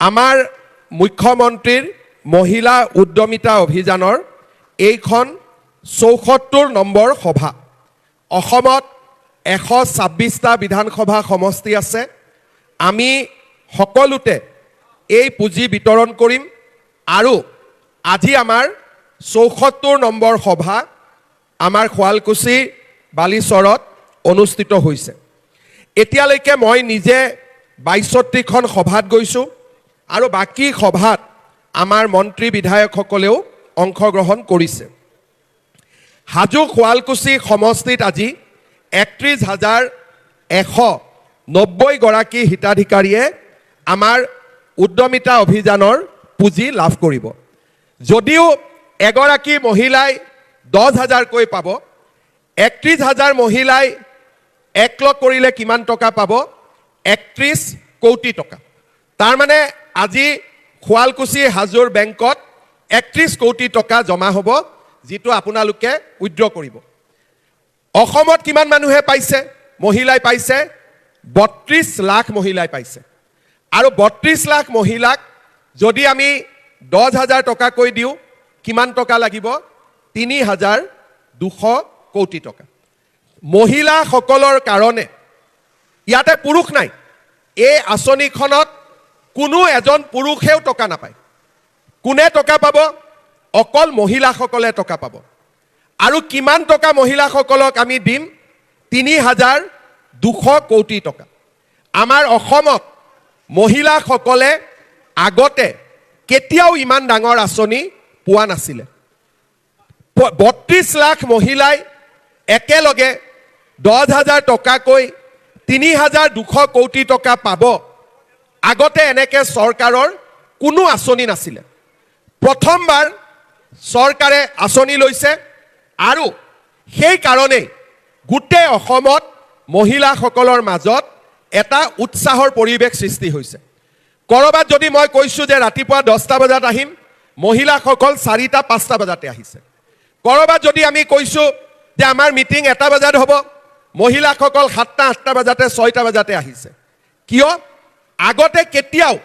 আমাৰ মুখ্যমন্ত্ৰীৰ মহিলা উদ্যমিতা অভিযানৰ এইখন ৭৪ নম্বৰ সভা। অসমত ১২৬টা বিধানসভা সমষ্টি আছে। আমি সকলোতে এই পুঁজি বিতৰণ কৰিম আৰু আজি আমাৰ ৭৪ নম্বৰ সভা আমাৰ শুৱালকুছি বালিচৰত অনুষ্ঠিত হৈছে। এতিয়ালৈকে মই নিজে ৬২খন সভাত গৈছোঁ আৰু বাকী সভাত আমাৰ মন্ত্ৰী বিধায়কসকলেও অংশগ্ৰহণ কৰিছে। হাজো শুৱালকুছি সমষ্টিত আজি ৩১,১৯০ গৰাকী হিতাধিকাৰীয়ে আমাৰ উদ্যমিতা অভিযানৰ পুঁজি লাভ কৰিব। যদিও এগৰাকী মহিলাই ১০,০০০কৈ পাব, ৩১,০০০ মহিলাই একলগ কৰিলে কিমান টকা পাব? ৩১ কোটি টকা। তাৰমানে আজি শুৱালকুছি হাজোৰ বেংকত ৩১ কোটি টকা জমা হ'ব, যিটো আপোনালোকে উইথড্ৰ কৰিব। অসমত কিমান মানুহে পাইছে? মহিলাই পাইছে ৩২ লাখ মহিলাই পাইছে। আৰু ৩২ লাখ মহিলাক যদি আমি ১০,০০০ টকাকৈ দিওঁ কিমান টকা লাগিব? ৩,২০০ কোটি টকা। মহিলাসকলৰ কাৰণে ইয়াতে পুৰুষ নাই। এই আঁচনিখনত কোনো এজন পুৰুষেও টকা নাপায়। কোনে টকা পাব? অকল মহিলাসকলে টকা পাব। আৰু কিমান টকা মহিলাসকলক আমি দিম? ৩,২০০ কোটি টকা। আমাৰ অসমত মহিলাসকলে আগতে কেতিয়াও ইমান ডাঙৰ আঁচনি পোৱা নাছিলে। ৩২ লাখ মহিলাই একেলগে ১০,০০০ টকাকৈ ৩,২০০ কোটি টকা পাব। আগতে এনেকৈ চৰকাৰৰ কোনো আঁচনি নাছিলে। প্ৰথমবাৰ চৰকাৰে আঁচনি লৈছে আৰু সেইকাৰণেই গোটেই অসমত মহিলাসকলৰ মাজত এটা উৎসাহৰ পৰিৱেশ সৃষ্টি হৈছে। ক'ৰবাত যদি মই কৈছোঁ যে ৰাতিপুৱা 10টা বজাত আহিম, মহিলাসকল 4টা-5টা বজাতে আহিছে। ক'ৰবাত যদি আমি কৈছোঁ যে আমাৰ মিটিং 1টা বজাত হ'ব, মহিলাসকল 7টা-8টা বজাতে 6টা বজাতে আহিছে। কিয়? আগতে কেতিয়াও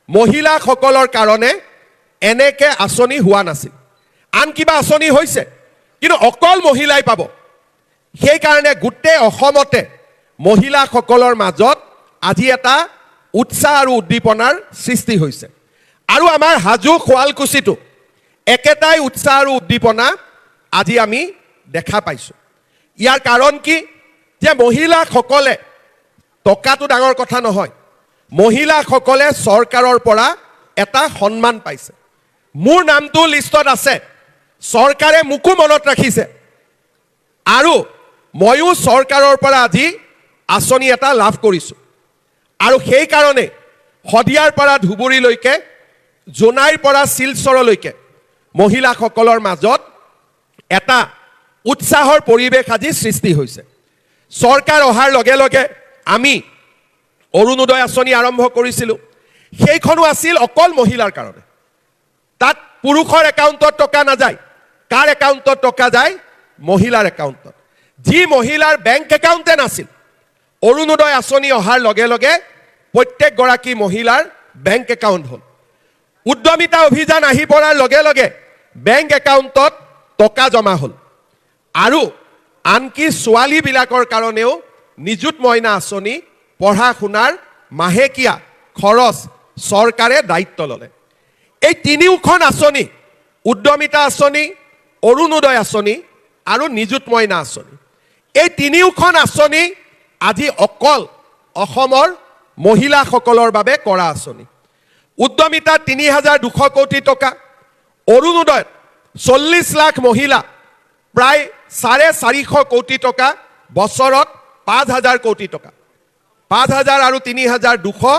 মহিলাসকলৰ কাৰণে এনেকৈ আঁচনি হোৱা নাছিল। আন কিবা আঁচনি হৈছে, কিন্তু অকল মহিলাই পাব। সেইকাৰণে গোটেই অসমতে মহিলাসকলৰ মাজত আজি এটা উৎসাহ আৰু উদ্দীপনাৰ সৃষ্টি হৈছে। আৰু আমাৰ হাজো শুৱালকুছিটো একেটাই উৎসাহ আৰু উদ্দীপনা আজি আমি দেখা পাইছোঁ। ইয়াৰ কাৰণ কি? যে মহিলাসকলে, টকাটো ডাঙৰ কথা নহয়, মহিলাসকলে চৰকাৰৰ পৰা এটা সন্মান পাইছে। মোৰ নামটো লিষ্টত আছে, চৰকাৰে মোকো মনত ৰাখিছে আৰু ময়ো চৰকাৰৰ পৰা আজি আঁচনি এটা লাভ কৰিছোঁ। আৰু সেইকাৰণে শদিয়াৰ পৰা ধুবুৰীলৈকে, জোনাইৰ পৰা শিলচৰলৈকে মহিলাসকলৰ মাজত এটা উৎসাহৰ পৰিৱেশ আজি সৃষ্টি হৈছে। চৰকাৰ অহাৰ লগে লগে আমি অৰুণোদয় আঁচনি আৰম্ভ কৰিছিলোঁ। সেইখনো আছিল অকল মহিলাৰ কাৰণে। তাত পুৰুষৰ একাউণ্টত টকা নাযায়। কাৰ একাউণ্টত টকা যায়? মহিলাৰ একাউণ্টত। যি মহিলাৰ বেংক একাউণ্টে নাছিল, অৰুণোদয় আঁচনি অহাৰ লগে লগে প্ৰত্যেকগৰাকী মহিলাৰ বেংক একাউণ্ট হ'ল। উদ্যমিতা অভিযান আহি পৰাৰ লগে লগে বেংক একাউণ্টত টকা জমা হ'ল। আৰু আনকি ছোৱালীবিলাকৰ কাৰণেও নিযুত মইনা আঁচনি, পঢ়া শুনাৰ মাহেকীয়া খৰচ চৰকাৰে দায়িত্ব ল'লে। এই তিনিওখন আঁচনি, উদ্যমিতা আঁচনি, অৰুণোদয় আঁচনি আৰু নিযুত মইনা আঁচনি, এই তিনিওখন আঁচনি আজি অকল অসমৰ মহিলাসকলৰ বাবে কৰা আঁচনি। উদ্যমিতা ৩,২০০ কোটি টকা, অৰুণোদয়ত ৪০ লাখ মহিলা, প্ৰায় ৪৫০ কোটি টকা, বছৰত ৫,০০০ কোটি টকা। ৫,০০০ আৰু ৩,২০০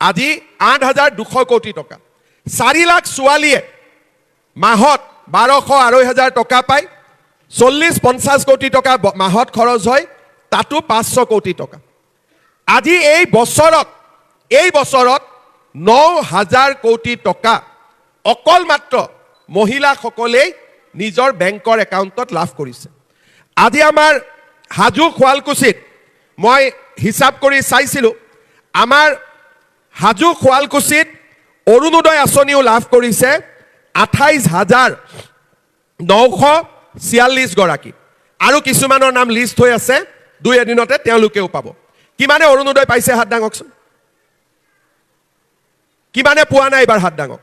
আজি ৮,২০০ কোটি টকা। ৪ লাখ ছোৱালীয়ে মাহত ১২০০-২,৫০০ টকা পায়। ৪০-৫০ কোটি টকা মাহত খৰচ হয়, তাতো ৫০০ কোটি টকা। আজি এই বছৰত ৯,০০০ কোটি টকা অকল মাত্ৰ মহিলাসকলেই নিজৰ বেংকৰ একাউণ্টত লাভ কৰিছে। আজি আমাৰ হাজো শুৱালকুছিত মই হিচাপ কৰি চাইছিলোঁ, আমাৰ হাজো শুৱালকুছিত অৰুণোদয় আঁচনিও লাভ কৰিছে 28,946 গৰাকী আৰু কিছুমানৰ নাম লিষ্ট হৈ আছে 2 এদিনতে তেওঁলোকেও পাব কিমানে অৰুণোদয় পাইছে হাত দাঙকচোন কিমানে পোৱা নাই এবাৰ হাত দাঙক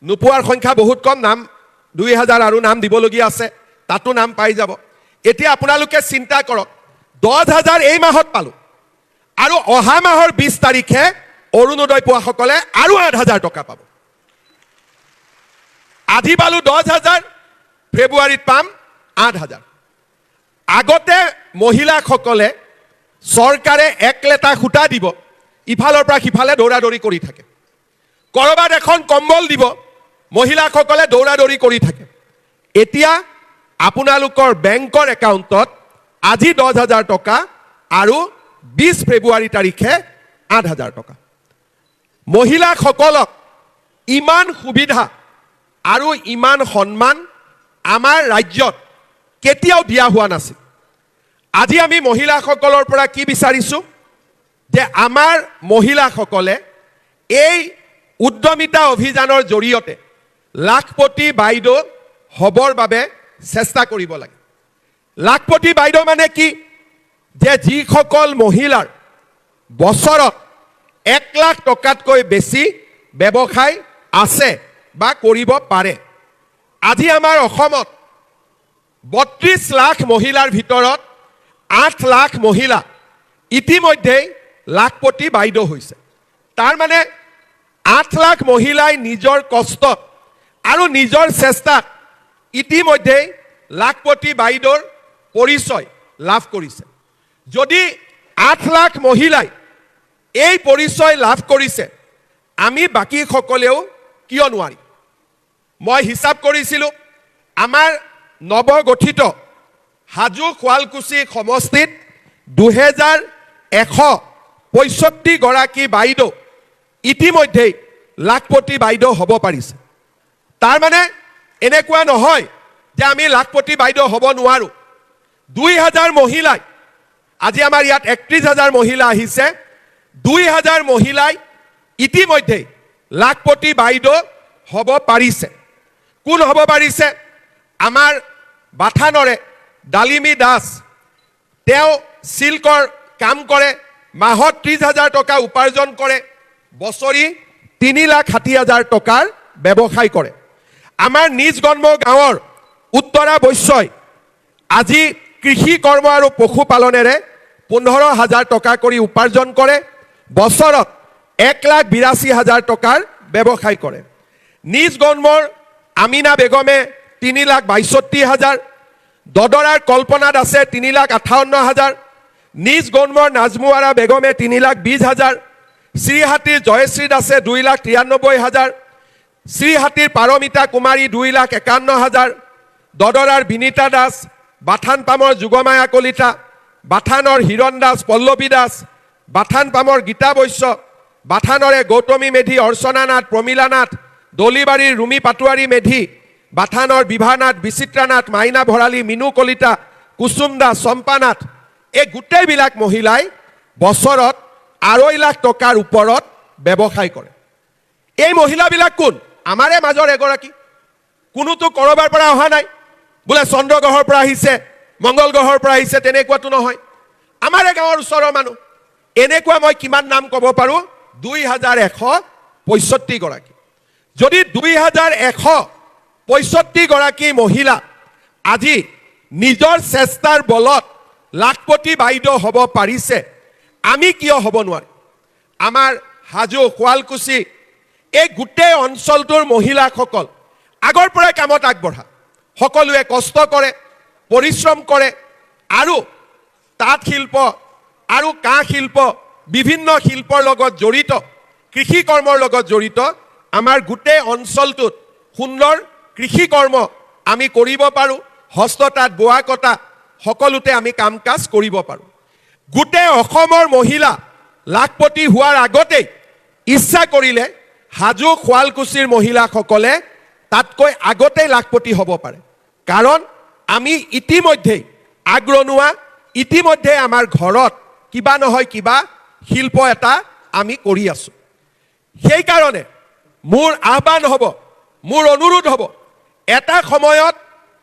নোপোৱাৰ সংখ্যা বহুত কম নাম 2000 আৰু নাম দিবলগীয়া আছে তাতো নাম পাই যাব এতিয়া আপোনালোকে চিন্তা কৰক 10,000 এই মাহত পালো আৰু অহা মাহৰ 20 তাৰিখে অৰুণোদয় পোৱা সকলে আৰু 8,000 টকা পাব আজি পালো 10,000 ফেব্ৰুৱাৰীত পাম 8,000 আগতে মহিলাসকলে চৰকাৰে এক লেটা খুটা দিব ইফালৰ পৰা সিফালে দৌৰাদৌৰি কৰি থাকে কৰবাত এখন কম্বল দিব মহিলাসকলে দৌৰাদৌৰি কৰি থাকে এতিয়া আপোনালোকৰ বেংকৰ একাউণ্টত আজি 10,000 টকা আৰু 20 ফেব্ৰুৱাৰী তাৰিখে 8,000 টকা মহিলাসকলক ইমান সুবিধা আৰু ইমান সন্মান আমাৰ ৰাজ্যত কেতিয়াও দিয়া হোৱা নাছিল আজি আমি মহিলাসকলৰ পৰা কি বিচাৰিছো যে আমাৰ মহিলাসকলে এই উদ্যমিতা অভিযানৰ জৰিয়তে লাখপতি বাইদেউ হবৰ বাবে চেষ্টা কৰিব লাগে লাখপতি বাইদেউ মানে কি যে যিসকল মহিলাৰ বছৰত 1 লাখ টকাতকৈ বেছি ব্যৱসায় আছে বা কৰিব পাৰে আজি আমাৰ অসমত 32 লাখ মহিলাৰ ভিতৰত 8 লাখ মহিলা ইতিমধ্যে লাখপতি বাইদেউ হৈছে তাৰ মানে 8 লাখ মহিলাই নিজৰ কষ্টত আৰু নিজৰ চেষ্টাত ইতিমধ্যে লাখপতি বাইদেউৰ পৰিচয় লাভ কৰিছে যদি 8 লাখ মহিলাই এই পৰিচয় লাভ কৰিছে আমি বাকি সকলেও কিয় নোৱাৰি মই হিসাব কৰিছিলো আমাৰ নৱগঠিত হাজো শুৱালকুছি সমষ্টিত 2,165 গৰাকী বাইদেউ ইতিমধ্যে লাখপতি বাইদেউ হ'ব পাৰিছে তাৰ মানে এনেকুৱা নহয় যে আমি লাখপতি বাইদেউ হ'ব নোৱাৰো 2,000 মহিলাই আজি আমাৰ ইয়াত 31,000 মহিলা আহিছে 2,000 মহিলাই ইতিমধ্যে লাখপতি বাইদেউ হ'ব পাৰিছে কোন হ'ব পাৰিছে আমাৰ বাথানৰে ডালিমি দাস তেওঁ সিল্কৰ কাম কৰে মাহত 30,000 টকা উপাৰ্জন কৰে বছৰি 3,60,000 টকাৰ ব্যৱসায় কৰে আমাৰ নিজ গন্ম গাঁৱৰ উত্তৰা বৈশ্যই আজি কৃষি কৰ্ম আৰু পশুপালনেৰে 15,000 টকা কৰি উপাৰ্জন কৰে বছৰত 1,82,000 টকাৰ ব্যৱসায় কৰে নিজ গন্মৰ আমিনা বেগমে 3,62,000 দদৰাৰ কল্পনা দাসে 3,58,000 নিজ গন্মৰ নাজমুৱাৰা বেগমে 3,20,000 শ্ৰীহাটীৰ জয়শ্ৰী দাসে 2,93,000 শ্ৰীহাটীৰ পাৰমিতা কুমাৰী 2,51,000 দদৰাৰ বিনীতা দাস বাথান পামৰ যুগমায়া কলিতা বাথানৰ হিৰণ দাস পল্লৱী দাস বাথান পামৰ গীতা বৈশ্য বাথানৰে গৌতমী মেধি অৰ্চনা নাথ প্ৰমীলা নাথ দলিবাৰীৰ ৰুমি পাটোৱাৰী মেধি বাথানৰ বিভানাথ বিচিত্ৰানাথ মাইনা ভৰালী মিনু কলিতা কুসুম দাস চম্পানাথ এই গোটেইবিলাক মহিলাই বছৰত 2.5 লাখ টকাৰ ওপৰত ব্যৱসায় কৰে এই মহিলাবিলাক কোন আমাৰে মাজৰ এগৰাকী কোনোটো কৰবাৰ পৰা অহা নাই বোলে চন্দ্ৰগ্ৰহৰ পৰা আহিছে মংগল গ্ৰহৰ পৰা আহিছে তেনেকুৱাটো নহয় আমাৰে গাঁৱৰ ওচৰৰ মানুহ এনেকুৱা মই কিমান নাম ক'ব পাৰো 2,165 গৰাকী যদি 2,165 গৰাকী মহিলা আজি নিজৰ চেষ্টাৰ বলত লাখপতি বাইদেউ হ'ব পাৰিছে আমি কিয় হ'ব নোৱাৰি আমাৰ হাজো শুৱালকুছি এই গোটেই অঞ্চলটোৰ মহিলাসকল আগৰ পৰাই কামত আগবঢ়া সকলোৱে কষ্ট কৰে পৰিশ্ৰম কৰে আৰু তাঁত শিল্প আৰু কাঁহ শিল্প বিভিন্ন শিল্পৰ লগত জড়িত কৃষি কৰ্মৰ লগত জড়িত আমাৰ গোটেই অঞ্চলটোত সুন্দৰ কৃষি কৰ্ম আমি কৰিব পাৰো হস্ততাঁত বোৱা কটা সকলোতে আমি কাম কাজ কৰিব পাৰো গোটেই অসমৰ মহিলা লাখপতি হোৱাৰ আগতে ইচ্ছা কৰিলে হাজো শুৱালকুছিৰ মহিলাসকলে তাতকৈ আগতে লাখপতি হ'ব পাৰে কাৰণ আমি ইতিমধ্যে আগ্ৰনোৱা ইতিমধ্যে আমাৰ ঘৰত কিবা নহয় কিবা শিল্প এটা আমি কৰি আছো সেইকাৰণে মোৰ আহ্বান হ'ব, মোৰ অনুৰোধ হ'ব, এটা সময়ত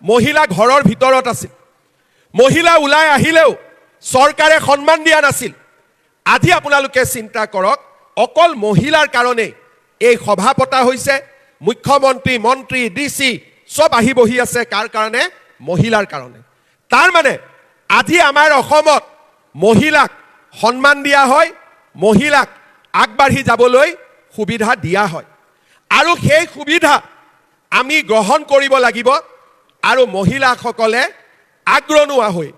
মহিলা ঘৰৰ ভিতৰত আছিল, মহিলা ওলাই আহিলেও চৰকাৰে সন্মান দিয়া নাছিল। আজি আপোনালোকে চিন্তা কৰক, অকল মহিলাৰ কাৰণে এই সভা পতা হৈছে, মুখ্যমন্ত্ৰী, মন্ত্ৰী, ডিচি সব আহি বহি আছে, কাৰ কাৰণে? মহিলাৰ কাৰণে। তাৰ মানে আজি আমাৰ অসমত মহিলাক সন্মান দিয়া হয়, মহিলাক আগবাঢ়ি যাবলৈ সুবিধা দিয়া হয়, আৰু সেই সুবিধা আমি গ্ৰহণ কৰিব লাগিব, আৰু মহিলাসকলে আগ্ৰনোৱা হৈ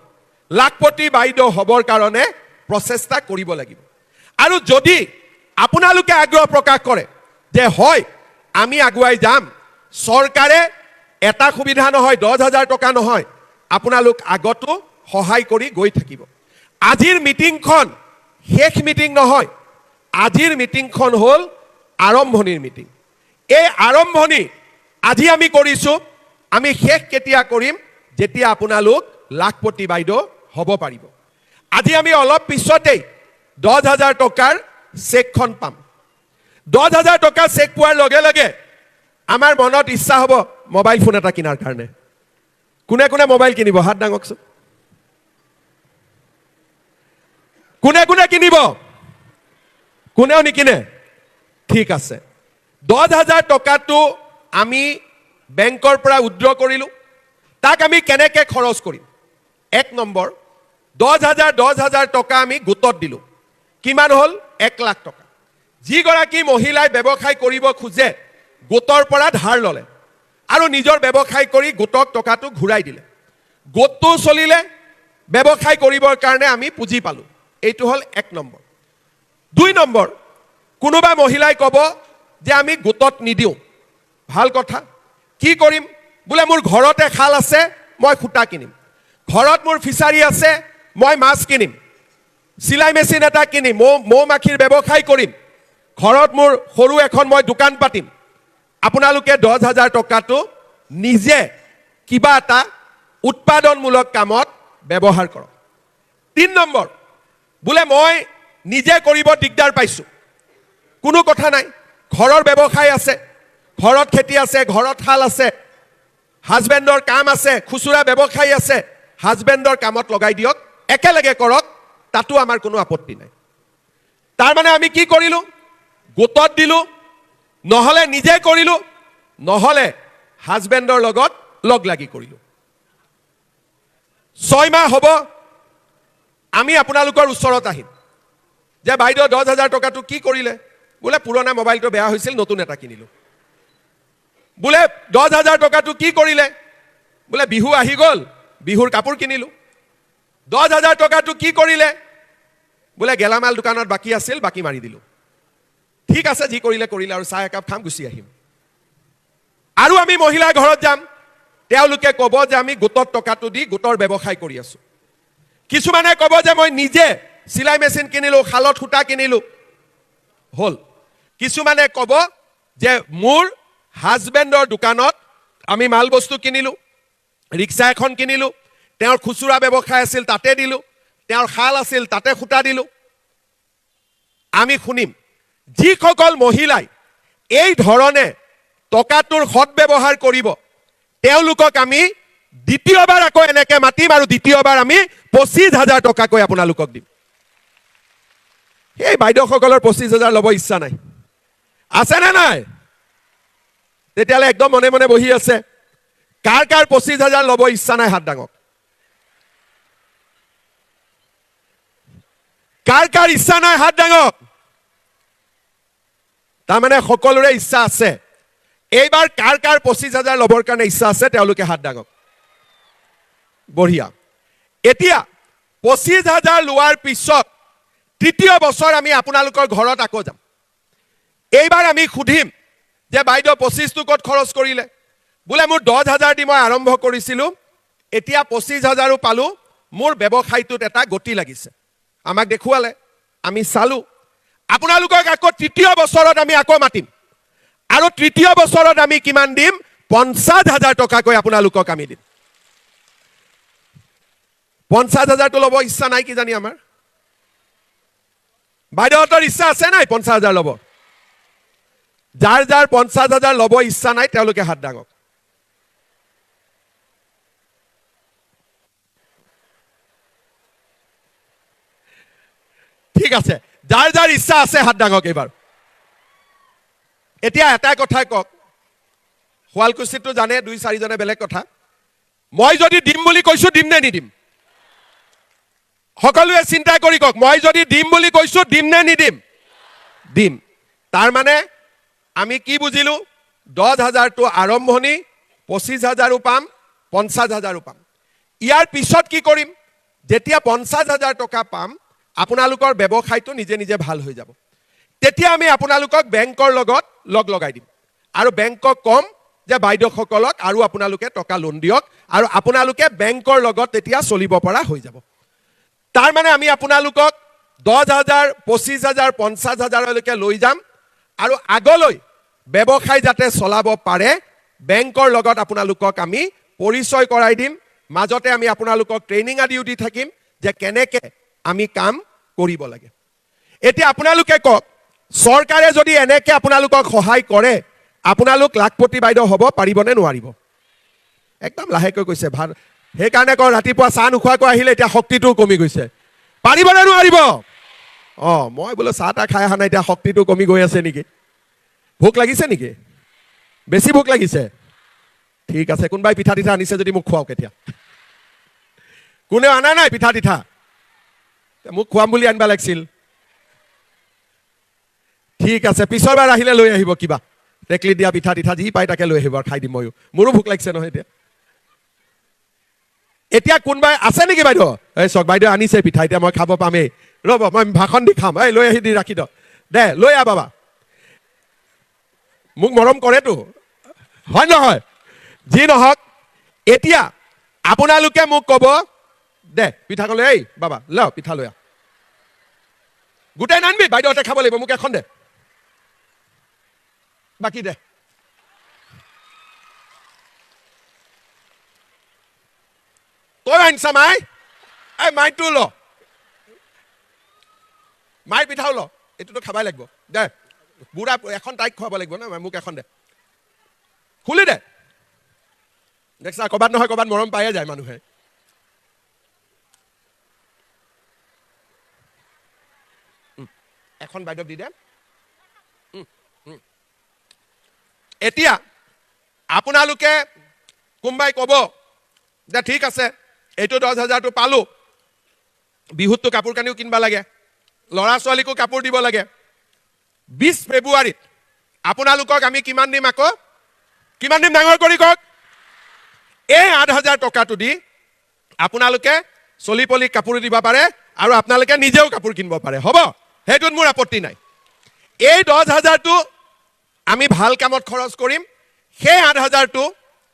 লাখপতি বাইদেউ হ'বৰ কাৰণে প্ৰচেষ্টা কৰিব লাগিব। আৰু যদি আপোনালোকে আগ্ৰহ প্ৰকাশ কৰে যে হয় আমি আগুৱাই যাম, চৰকাৰে এটা সুবিধা নহয়, 10,000 টকা নহয়, আপোনালোক আগতো সহায় কৰি গৈ থাকিব। আজিৰ মিটিংখন শেষ মিটিং নহয়, আজিৰ মিটিংখন হ'ল আৰম্ভণিৰ মিটিং। এই আৰম্ভণি আজি আমি কৰিছোঁ, আমি শেষ কেতিয়া কৰিম? যেতিয়া আপোনালোক লাখপতি বাইদেউ হ'ব পাৰিব। আজি আমি অলপ পিছতেই 10,000 টকাৰ চেকখন পাম। 10,000 টকা চেক পোৱাৰ লগে লগে আমাৰ মনত ইচ্ছা হ'ব মোবাইল ফোন এটা কিনাৰ কাৰণে। কোনে কোনে মোবাইল কিনিব? হাত দাঙকচোন। কোনে কোনে কিনিব? কোনেও নিকিনে? ঠিক আছে, 10,000 টকাটো আমি বেংকৰ পৰা উইথড্ৰ কৰিলোঁ। তাক আমি কেনেকৈ খৰচ কৰিম? 1 নম্বৰ, 10,000 টকা আমি গোটত দিলোঁ। কিমান হ'ল? 1 লাখ টকা। যিগৰাকী মহিলাই ব্যৱসায় কৰিব খোজে গোটৰ পৰা ধাৰ ল'লে আৰু নিজৰ ব্যৱসায় কৰি গোটক টকাটো ঘূৰাই দিলে, গোটটো চলিলে, ব্যৱসায় কৰিবৰ কাৰণে আমি পুঁজি পালোঁ। এইটো হ'ল 1 নম্বৰ। 2 নম্বৰ, কোনোবা মহিলাই ক'ব যে আমি গোটত নিদিওঁ। ভাল কথা, কি কৰিম? বোলে মোৰ ঘৰতে খাল আছে, মই সূতা কিনিম, ঘৰত মোৰ ফিচাৰী আছে, মই মাছ কিনিম, চিলাই মেচিন এটা কিনিম, মৌ মাখিৰ ব্যৱসায় কৰিম, ঘৰত মোৰ সৰু এখন মই দোকান পাতিম। আপোনালোকে 10,000 টকাটো নিজে কিবা এটা উৎপাদনমূলক কামত ব্যৱহাৰ কৰক। 3 নম্বৰ, বোলে মই নিজে কৰিব দিগদাৰ পাইছোঁ, কোনো কথা নাই, ঘৰৰ ব্যৱসায় আছে, ঘৰত খেতি আছে, ঘৰত শাল আছে, হাজবেণ্ডৰ কাম আছে, খুচুৰা ব্যৱসায় আছে, হাজবেণ্ডৰ কামত লগাই দিয়ক, একেলগে কৰক, তাতো আমাৰ কোনো আপত্তি নাই। তাৰমানে আমি কি কৰিলোঁ? গোটত দিলোঁ, নহ'লে নিজে কৰিলোঁ, নহ'লে হাজবেণ্ডৰ লগত লগ লাগি কৰিলোঁ। 6 মাহ হ'ব আমি আপোনালোকৰ ওচৰত আহিম যে বাইদেউ 10,000 টকাটো কি কৰিলে? বোলে পুৰণা মোবাইলটো বেয়া হৈছিল, নতুন এটা কিনিলোঁ। বোলে 10,000 টকাটো কি কৰিলে? বোলে বিহু আহি গ'ল, বিহুৰ কাপোৰ কিনিলোঁ। 10,000 টকাটো কি কৰিলে? বোলে গেলামাল দোকানত বাকী আছিল, বাকী মাৰি দিলোঁ। ঠিক আছে, যি কৰিলে কৰিলে, আৰু চাহ একাপ খাম, গুচি আহিম। আৰু আমি মহিলাৰ ঘৰত যাম, তেওঁলোকে ক'ব যে আমি গোটত টকাটো দি গোটৰ ব্যৱসায় কৰি আছোঁ। কিছুমানে ক'ব যে মই নিজে চিলাই মেচিন কিনিলোঁ, শালত সূতা কিনিলোঁ, হ'ল। কিছুমানে ক'ব যে মোৰ হাজবেণ্ডৰ দোকানত আমি মাল বস্তু কিনিলোঁ, ৰিক্সা এখন কিনিলোঁ, তেওঁৰ খুচুৰা ব্যৱসায় আছিল, তাতে দিলোঁ, তেওঁৰ শাল আছিল, তাতে সূতা দিলোঁ। আমি শুনিম যিসকল মহিলাই এই ধৰণে টকাটোৰ সৎব্যৱহাৰ কৰিব, তেওঁলোকক আমি দ্বিতীয়বাৰ আকৌ এনেকৈ মাতিম, আৰু দ্বিতীয়বাৰ আমি 25,000 টকাকৈ আপোনালোকক দিম। সেই বাইদেউসকলৰ 25,000 ল'ব ইচ্ছা নাই, আছেনে নাই? তেতিয়াহ'লে একদম মনে মনে বহি আছে। কাৰ কাৰ 25,000 ল'ব ইচ্ছা নাই? হাত দাঙক। কাৰ কাৰ ইচ্ছা নাই? হাত দাঙক। তাৰমানে সকলোৰে ইচ্ছা আছে। এইবাৰ কাৰ কাৰ 25,000 ল'বৰ কাৰণে ইচ্ছা আছে? তেওঁলোকে হাত দাঙক। বঢ়িয়া। এতিয়া 25,000 লোৱাৰ পিছত তৃতীয় বছৰ আমি আপোনালোকৰ ঘৰত আকৌ যাম। এইবাৰ আমি সুধিম যে বাইদেউ 25টো ক'ত খৰচ কৰিলে? বোলে মোৰ 10,000 দি মই আৰম্ভ কৰিছিলোঁ, এতিয়া 25,000ও পালোঁ, মোৰ ব্যৱসায়টোত এটা গতি লাগিছে। আমাক দেখুৱালে, আমি চালোঁ। আপোনালোকক আকৌ তৃতীয় বছৰত আমি আকৌ মাতিম, আৰু তৃতীয় বছৰত আমি কিমান দিম? 50,000 টকাকৈ আপোনালোকক আমি দিম। 50,000টো ল'ব ইচ্ছা নাই কিজানি আমাৰ? বাইদেউহঁতৰ ইচ্ছা আছে নাই 50,000 ল'ব? যাৰ যাৰ 50,000 ল'ব ইচ্ছা নাই তেওঁলোকে হাত দাঙক। ঠিক আছে, যাৰ যাৰ ইচ্ছা আছে হাত দাঙক এইবাৰ। এতিয়া এটা কথাই কওক, শুৱালকুছিতো জানে 2-4 জনে বেলেগ কথা। মই যদি দিম বুলি কৈছো দিম নে নিদিম? সকলোৱে চিন্তা কৰি কওক, মই যদি দিম বুলি কৈছো দিম নে নিদিম? দিম। তাৰ মানে আমি কি বুজিলো? 10,000টো আৰম্ভণি, 25,000ও পাম, 50,000ও পাম। ইয়াৰ পিছত কি কৰিম? যেতিয়া 50,000 টকা পাম, আপোনালোকৰ ব্যৱসায়টো নিজে নিজে ভাল হৈ যাব। তেতিয়া আমি আপোনালোকক বেংকৰ লগত লগ লগাই দিম আৰু বেংকক কম যে বাইদেউসকলক আৰু আপোনালোকে টকা লোন দিয়ক আৰু আপোনালোকে বেংকৰ লগত তেতিয়া চলিব পৰা হৈ যাব। তাৰ মানে আমি আপোনালোকক 10,000, 25,000, 50,000লৈকে লৈ যাম আৰু আগলৈ ব্যৱসায় যাতে চলাব পাৰে বেংকৰ লগত আপোনালোকক আমি পৰিচয় কৰাই দিম। মাজতে আমি আপোনালোকক ট্ৰেইনিং আদিও দি থাকিম যে কেনেকৈ আমি কাম কৰিব লাগে। এতিয়া আপোনালোকে কওক, চৰকাৰে যদি এনেকৈ আপোনালোকক সহায় কৰে আপোনালোক লাখপতি বাইদেউ হ'ব পাৰিবনে নোৱাৰিব? একদম লাহেকৈ কৈছে, ভাল। সেইকাৰণে কওঁ ৰাতিপুৱা চাহ নোখোৱাকৈ আহিলে এতিয়া শক্তিটো কমি গৈছে। পাৰিবনে নোৱাৰিব? মই বোলো চাহ তাহ খাই অহা নাই, এতিয়া শক্তিটো কমি গৈ আছে নেকি? ভোক লাগিছে নেকি? বেছি ভোক লাগিছে? ঠিক আছে, কোনোবাই পিঠা তিঠা আনিছে যদি মোক খুৱাওক এতিয়া। কোনেও অনা নাই পিঠা তিঠা? মোক খুৱাম বুলি আনিব লাগিছিল। ঠিক আছে, পিছৰবাৰ আহিলে লৈ আহিব কিবা টেকলি দিয়া পিঠা তিঠা যি পাই তাকে লৈ আহিব আৰু খাই দিম ময়ো। মোৰো ভোক লাগিছে নহয় এতিয়া। এতিয়া কোনোবাই আছে নেকি বাইদেউ? এই চক বাইদেউ আনিছে পিঠা, এতিয়া মই খাব পামেই, ৰ'ব মই ভাষণ দি খাম। এই লৈ আহি দি ৰাখি দে, লৈ আহ বাবা। মোক মৰম কৰেতো, হয় নহয়? যি নহওক, এতিয়া আপোনালোকে মোক ক'ব দে পিঠা ক'লে, এই বাবা ল পিঠা লৈ আহ। গোটেই নানবি, বাইদেউহঁতে খাব লাগিব, মোক এখন দে, বাকী দে। তই আনিছা মাই? এই মাইটো ল, মাই পিঠাও ল, এইটোতো খাবাই লাগিব দে। বুঢ়া এখন তাইক খুৱাব লাগিব ন, মোক এখন দে, খুলি দে। দেখছা, ক'ৰবাত নহয় ক'ৰবাত মৰম পায়ে যায় মানুহে। এখন বাইদেউক দি দে। এতিয়া আপোনালোকে কোনোবাই ক'ব যে ঠিক আছে এইটো 10,000টো পালো, বিহুতটো কাপোৰ কানিও কিনিব লাগে, ল'ৰা ছোৱালীকো কাপোৰ দিব লাগে। 20 ফেব্ৰুৱাৰীত আপোনালোকক আমি কিমান দিম? আকৌ কিমান দিম? ডাঙৰ কৰি কওক। এই 8,000 টকাটো দি আপোনালোকে চলি পলি কাপোৰ দিব পাৰে আৰু আপোনালোকে নিজেও কাপোৰ কিনিব পাৰে, হ'ব? সেইটোত মোৰ আপত্তি নাই। এই 10,000টো আমি ভাল কামত খৰচ কৰিম, সেই 8,000টো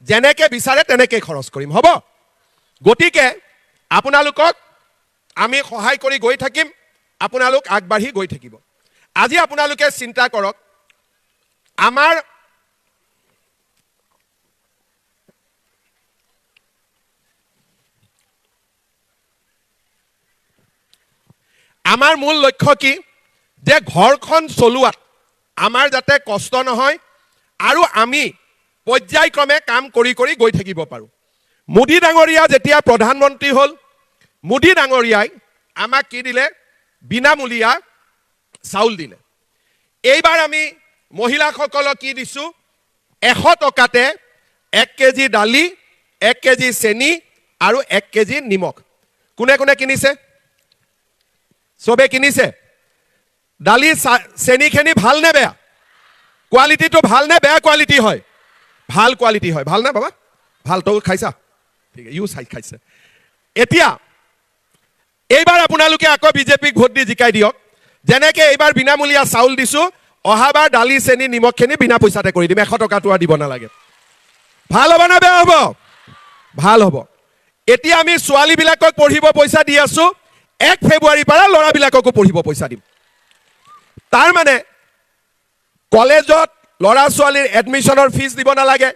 যেনেকৈ বিচাৰে তেনেকৈ খৰচ কৰিম, হ'ব? গতিকে আপোনালোকক আমি সহায় কৰি গৈ থাকিম, আপোনালোক আগবাঢ়ি গৈ থাকিব। আজি আপোনালোকে চিন্তা কৰক, আমাৰ মূল লক্ষ্য কি? যে ঘৰখন চলোৱাত আমাৰ যাতে কষ্ট নহয় আৰু আমি পৰ্যায়ক্ৰমে কাম কৰি কৰি গৈ থাকিব পাৰোঁ। মোদী ডাঙৰীয়া যেতিয়া প্ৰধানমন্ত্ৰী হ'ল, মোদী ডাঙৰীয়াই আমাক কি দিলে? বিনামূলীয়া চাউল দিলে। এইবাৰ আমি মহিলাসকলক কি দিছোঁ? 100 টকাতে 1 কেজি দালি, 1 কেজি চেনি আৰু 1 কেজি নিমখ। কোনে কোনে কিনিছে? চবে কিনিছে। দালি চেনিখিনি ভাল নে বেয়া? কোৱালিটিটো ভাল নে বেয়া কোৱালিটি হয়? ভাল কোৱালিটি হয়। ভাল নে বাবা? ভাল। তই খাইছা? ঠিক ইউ খাইছে। এতিয়া এইবাৰ আপোনালোকে আকৌ বিজেপিক ভোট দি জিকাই দিয়ক। যেনেকৈ এইবাৰ বিনামূলীয়া চাউল দিছোঁ, অহাবাৰ দালি চেনি নিমখখিনি বিনা পইচাতে কৰি দিম, 100 টকাটো আৰু দিব নালাগে। ভাল হ'ব নে বেয়া হ'ব? ভাল হ'ব। এতিয়া আমি ছোৱালীবিলাকক পঢ়িব পইচা দি আছোঁ, 1 ফেব্ৰুৱাৰীৰ পৰা ল'ৰাবিলাককো পঢ়িব পইচা দিম। তাৰ মানে কলেজত ল'ৰা ছোৱালীৰ এডমিশ্যনৰ ফিজ দিব নালাগে।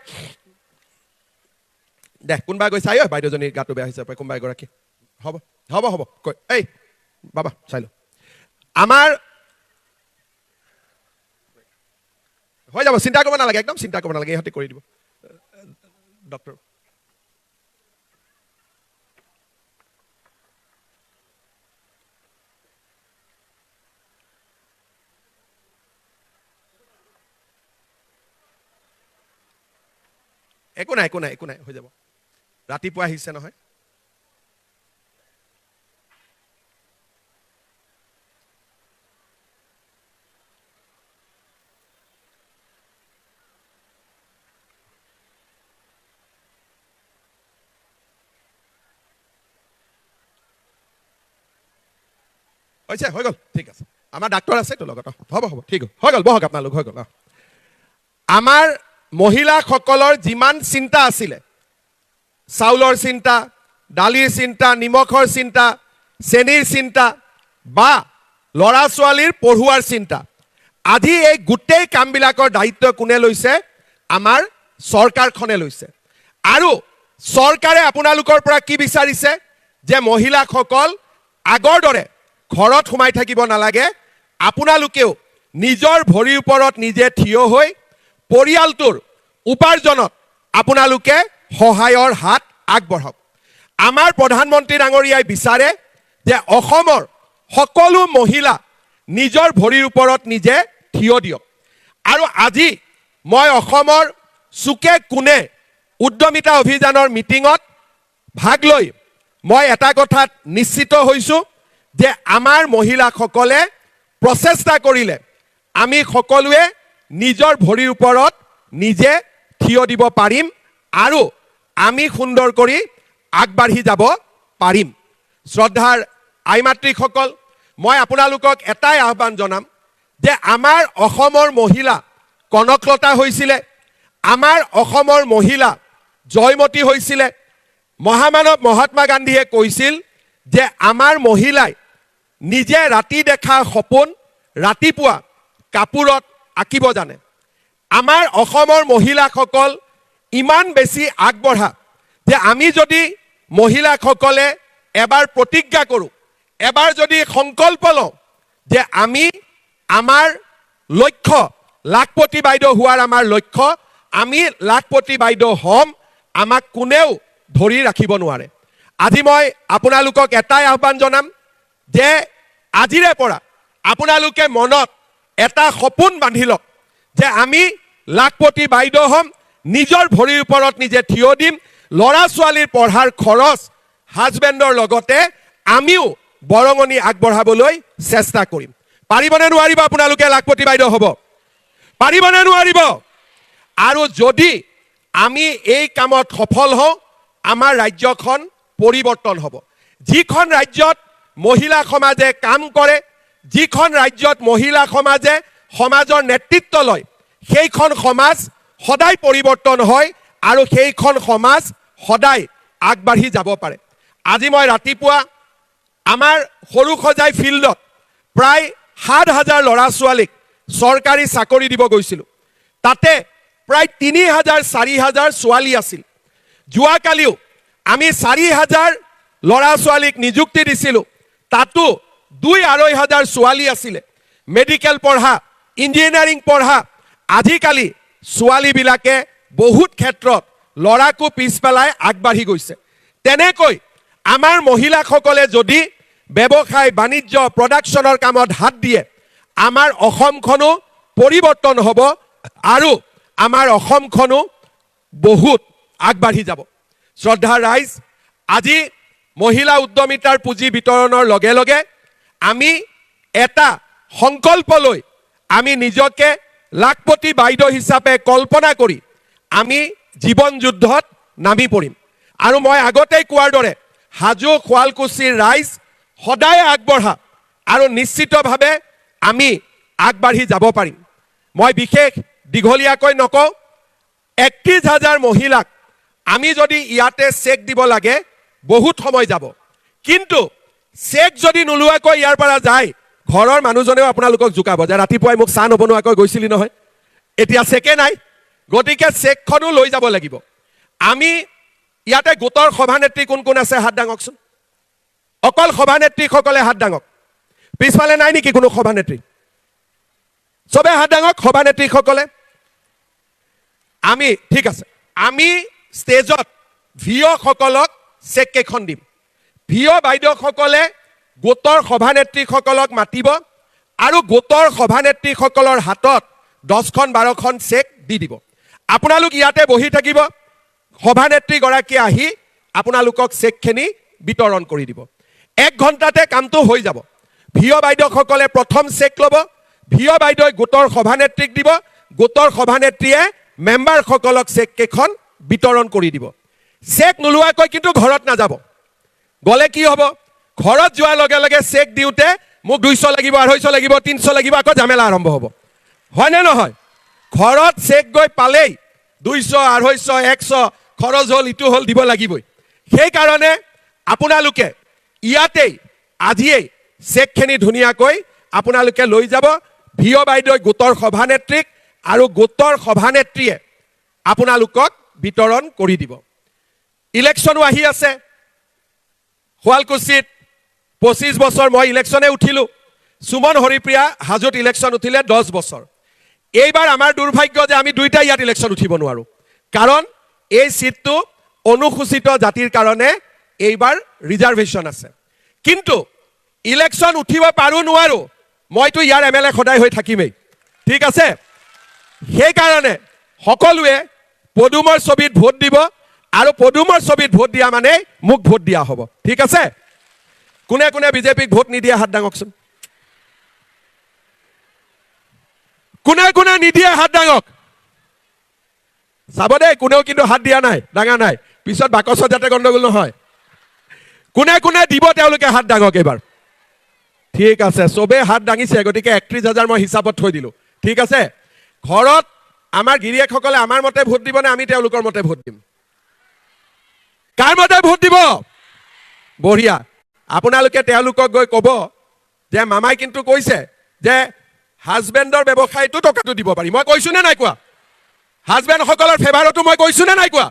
দে কোনোবাই কৈছে আই বাইদেউজনীৰ গাটো বেয়া হৈছে, কোনোবা এগৰাকী। হ'ব হ'ব হ'ব কৈ, এই বাবা চাই লওঁ। আমাৰ হৈ যাব, চিন্তা কৰিব নালাগে, একদম চিন্তা কৰিব নালাগে, ইহঁতে কৰি দিব ডক্টৰ। একো নাই, একো নাই, একো নাই, হৈ যাব। ৰাতিপুৱা আহিছে নহয়। হৈছে, হৈ গ'ল, ঠিক আছে। আমাৰ ডাক্তৰ আছে তোৰ লগত, হ'ব হ'ব, ঠিক হৈ গ'ল, বহক আপোনালোক, হৈ গ'ল। আমাৰ মহিলাসকলৰ যিমান চিন্তা আছিলে, চাউলৰ চিন্তা, দালিৰ চিন্তা, নিমখৰ চিন্তা, চেনিৰ চিন্তা বা ল'ৰা ছোৱালীৰ পঢ়ুৱাৰ চিন্তা, আজি এই গোটেই কামবিলাকৰ দায়িত্ব কোনে লৈছে? আমাৰ চৰকাৰখনে লৈছে। আৰু চৰকাৰে আপোনালোকৰ পৰা কি বিচাৰিছে? যে মহিলাসকল আগৰ দৰে ঘৰত সোমাই থাকিব নালাগে, আপোনালোকেও নিজৰ ভৰিৰ ওপৰত নিজে থিয় হৈ পৰিয়ালটোৰ উপাৰ্জনত আপোনালোকে সহায়ৰ হাত আগবঢ়াওক। আমাৰ প্ৰধানমন্ত্ৰী ডাঙৰীয়াই বিচাৰে যে অসমৰ সকলো মহিলা নিজৰ ভৰিৰ ওপৰত নিজে থিয় দিয়ক। আৰু আজি মই অসমৰ চুকে কোণে উদ্যমিতা অভিযানৰ মিটিঙত ভাগ লৈ মই এটা কথাত নিশ্চিত হৈছোঁ যে আমাৰ মহিলাসকলে প্ৰচেষ্টা কৰিলে আমি সকলোৱে নিজৰ ভৰিৰ ওপৰত নিজে থিয় দিব পাৰিম আৰু আমি সুন্দৰ কৰি আগবাঢ়ি যাব পাৰিম। শ্ৰদ্ধাৰ আই মাতৃসকল, মই আপোনালোকক এটাই আহ্বান জনাম যে আমাৰ অসমৰ মহিলা কনকলতা হৈছিলে, আমাৰ অসমৰ মহিলা জয়মতী হৈছিলে। মহামানৱ মহাত্মা গান্ধীয়ে কৈছিল যে আমাৰ মহিলাই নিজে ৰাতি দেখা সপোন ৰাতিপুৱা কাপোৰত আঁকিব জানে। আমাৰ অসমৰ মহিলাসকল ইমান বেছি আগবঢ়া যে আমি যদি মহিলাসকলে এবাৰ প্ৰতিজ্ঞা কৰোঁ, এবাৰ যদি সংকল্প লওঁ যে আমি আমাৰ লক্ষ্য লাখপতি বাইদেউ হোৱাৰ আমাৰ লক্ষ্য, আমি লাখপতি বাইদেউ হ'ম, আমাক কোনেও ধৰি ৰাখিব নোৱাৰে। আজি মই আপোনালোকক এটাই আহ্বান জনাম যে আজিৰে পৰা আপোনালোকে মনত এটা সপোন বান্ধি লওক যে আমি লাখপতি বাইদেউ হ'ম, নিজৰ ভৰিৰ ওপৰত নিজে থিয় দিম, ল'ৰা ছোৱালীৰ পঢ়াৰ খৰচ হাজবেণ্ডৰ লগতে আমিও বৰঙণি আগবঢ়াবলৈ চেষ্টা কৰিম। পাৰিবনে নোৱাৰিব আপোনালোকে লাখপতি বাইদেউ হ'ব? পাৰিবনে নোৱাৰিব? আৰু যদি আমি এই কামত সফল হওঁ, আমাৰ ৰাজ্যখন পৰিৱৰ্তন হ'ব। যিখন ৰাজ্যত মহিলা সমাজে কাম কৰে, যিখন ৰাজ্যত মহিলা সমাজে সমাজৰ নেতৃত্ব লয়, সেইখন সমাজ সদায় পৰিৱৰ্তন হয় আৰু সেইখন সমাজ সদায় আগবাঢ়ি যাব পাৰে। আজি মই ৰাতিপুৱা আমাৰ সৰুসজাই ফিল্ডত প্ৰায় ৭,০০০ ল'ৰা ছোৱালীক চৰকাৰী চাকৰি দিব গৈছিলোঁ। তাতে প্ৰায় ৩,০০০-৪,০০০ ছোৱালী আছিল। যোৱাকালিও আমি ৪,০০০ ল'ৰা ছোৱালীক নিযুক্তি দিছিলোঁ, তাতো ২-২,৫০০ ছোৱালী আছিলে। মেডিকেল পঢ়া, ইঞ্জিনিয়াৰিং পঢ়া, আজিকালি ছোৱালীবিলাকে বহুত ক্ষেত্ৰত ল'ৰাকো পিছ পেলাই আগবাঢ়ি গৈছে। তেনেকৈ আমাৰ মহিলাসকলে যদি ব্যৱসায় বাণিজ্য প্ৰডাকশ্যনৰ কামত হাত দিয়ে, আমাৰ অসমখনো পৰিৱৰ্তন হ'ব আৰু আমাৰ অসমখনো বহুত আগবাঢ়ি যাব। শ্ৰদ্ধাৰ ৰাইজ, আজি মহিলা উদ্যমিতাৰ পুঁজি বিতৰণৰ লগে লগে আমি এটা সংকল্প লৈ আমি নিজকে লাখপতি বাইদেউ হিচাপে কল্পনা কৰি আমি জীৱন যুদ্ধত নামি পৰিম। আৰু মই আগতেই কোৱাৰ দৰে হাজো শুৱালকুছিৰ ৰাইজ সদায় আগবঢ়া আৰু নিশ্চিতভাৱে আমি আগবাঢ়ি যাব পাৰিম। মই বিশেষ দীঘলীয়াকৈ নকওঁ, ৩১,০০০ মহিলাক আমি যদি ইয়াতে চেক দিব লাগে বহুত সময় যাব, কিন্তু চেক যদি নোলোৱাকৈ ইয়াৰ পৰা যায়, ঘৰৰ মানুহজনেও আপোনালোকক জোকাব যে ৰাতিপুৱাই মোক চাহ নবনোৱাকৈ গৈছিলি নহয়, এতিয়া চেকে নাই। গতিকে চেকখনো লৈ যাব লাগিব। আমি ইয়াতে গোটৰ সভানেত্ৰী কোন কোন আছে হাত দাঙকচোন। অকল সভানেত্ৰীসকলে হাত দাঙক। পিছফালে নাই নেকি কোনো সভানেত্ৰী? চবে হাত দাঙক সভানেত্ৰীসকলে। আমি ঠিক আছে আমি ষ্টেজত ভিঅ'সকলক চেক কেইখন দিম ভিঅ' বাইদেউসকলে গোটৰ সভানেত্ৰীসকলক মাতিব আৰু গোটৰ সভানেত্ৰীসকলৰ হাতত 10খন 12খন চেক দি দিব আপোনালোক ইয়াতে বহি থাকিব সভানেত্ৰীগৰাকী আহি আপোনালোকক চেকখিনি বিতৰণ কৰি দিব 1 ঘণ্টাতে কামটো হৈ যাব ভিঅ' বাইদেউসকলে প্ৰথম চেক ল'ব ভিঅ' বাইদেউই গোটৰ সভানেত্ৰীক দিব গোটৰ সভানেত্ৰীয়ে মেম্বাৰসকলক চেক কেইখন বিতৰণ কৰি দিব চেক নোলোৱাকৈ কিন্তু ঘৰত নাযাব গলে কি হ'ব ঘৰত যোৱাৰ লগে লগে চেক দিওঁতে মোক 200 লাগিব 250 লাগিব 300 লাগিব আকৌ ঝামেলা আৰম্ভ হ'ব হয় নে নহয় ঘৰত চেক গৈ পালেই 200 250 100 খৰচ হল ইটো হল দিব লাগিবই সেই কাৰণে আপোনালোকে ইয়াতেই আজিয়েই চেকখিনি ধুনীয়াকৈ আপোনালোকে লৈ যাব ভিঅ' বাইদেউই গোটৰ সভানেত্ৰীক আৰু গোটৰ সভানেত্ৰীয়ে আপোনালোকক বিতৰণ কৰি দিব ইলেকশ্যনো আহি আছে শুৱালকুছিত 25 বছৰ মই ইলেকশ্যনে উঠিলো সুমন হৰিপ্ৰিয়া হাজোত ইলেকশ্যন উঠিলে 10 বছৰ এইবাৰ আমাৰ দুৰ্ভাগ্য যে আমি দুইটা ইয়াত ইলেকশ্যন উঠিব নোৱাৰো কাৰণ এই সিটটো অনুসূচিত জাতিৰ কাৰণে এইবাৰ ৰিজাৰ্ভেশ্যন আছে কিন্তু ইলেকশ্যন উঠিব পাৰো নোৱাৰো মইতো ইয়াৰ এমএলএ সদায় হৈ থাকিমেই ঠিক আছে সেই কাৰণে সকলোৱে পদুমৰ ছবিত ভোট দিব আৰু পদুমৰ ছবিত ভোট দিয়া মানে মোক ভোট দিয়া হ'ব ঠিক আছে কোনে কোনে বিজেপিক ভোট নিদিয়া হাত দাঙকচোন কোনে কোনে নিদিয়া হাত দাঙক চাব দে কোনেও কিন্তু হাত দিয়া নাই দাঙা নাই পিছত বাকছত যাতে গণ্ডগোল নহয় কোনে কোনে দিব তেওঁলোকে হাত দাঙক এবাৰ ঠিক আছে সবে হাত দাঙিছে গতিকে 31000 মই হিচাপত থৈ দিলো ঠিক আছে ঘৰত আমাৰ গিৰিয়েকসকলে আমাৰ মতে ভোট দিব নে আমি তেওঁলোকৰ মতে ভোট দিম কাৰ মতে ভোট দিব বঢ়িয়া আপোনালোকে তেওঁলোকক গৈ ক'ব যে মামাই কিন্তু কৈছে যে হাজবেণ্ডৰ ব্যৱসায়টো টকাটো দিব পাৰি মই কৈছো নে নাই কোৱা হাজবেণ্ডসকলৰ ফেভাৰতো মই কৈছো নে নাই কোৱা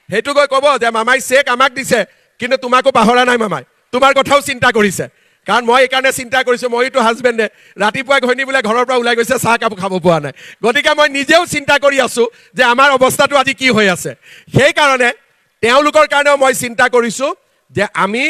সেইটো গৈ ক'ব যে মামাই চেক আমাক দিছে কিন্তু তোমাকো পাহৰা নাই মামাই তোমাৰ কথাও চিন্তা কৰিছে কাৰণ মই এইকাৰণে চিন্তা কৰিছো মইতো হাজবেণ্ডে ৰাতিপুৱা ঘৈণী বোলে ঘৰৰ পৰা ওলাই গৈছে চাহ কাপ খাব পোৱা নাই গতিকে মই নিজেও চিন্তা কৰি আছো যে আমাৰ অৱস্থাটো আজি কি হৈ আছে সেই কাৰণে তেওঁলোকৰ কাৰণেও মই চিন্তা কৰিছো যে আমি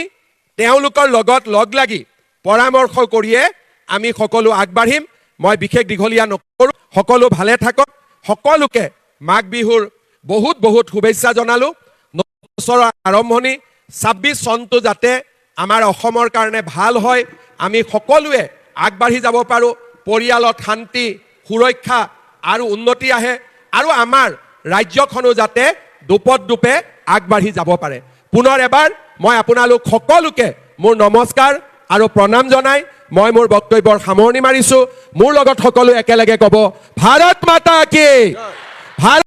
তেওঁলোকৰ লগত লগ লাগি পৰামৰ্শ কৰিয়ে আমি সকলো আগবাঢ়িম মই বিশেষ দীঘলীয়া নকৰো সকলো ভালে থাকক সকলোকে মাঘ বিহুৰ বহুত বহুত শুভেচ্ছা জনালো বছৰৰ আৰম্ভণি 26 চনটো যাতে আমাৰ অসমৰ কাৰণে ভাল হয় আমি সকলোৱে আগবাঢ়ি যাব পাৰো পৰিয়ালত শান্তি সুৰক্ষা আৰু উন্নতি আহে আৰু আমাৰ ৰাজ্যখনো যাতে দুপে আগবাঢ়ি যাব পাৰে পুনৰ এবাৰ মই আপোনালোক সকলোকে মোৰ নমস্কাৰ আৰু প্ৰণাম জনাই মই মোৰ বক্তব্যৰ সামৰণি মাৰিছো মোৰ লগত সকলো একেলগে ক'ব ভাৰত মাতা কি ভাৰত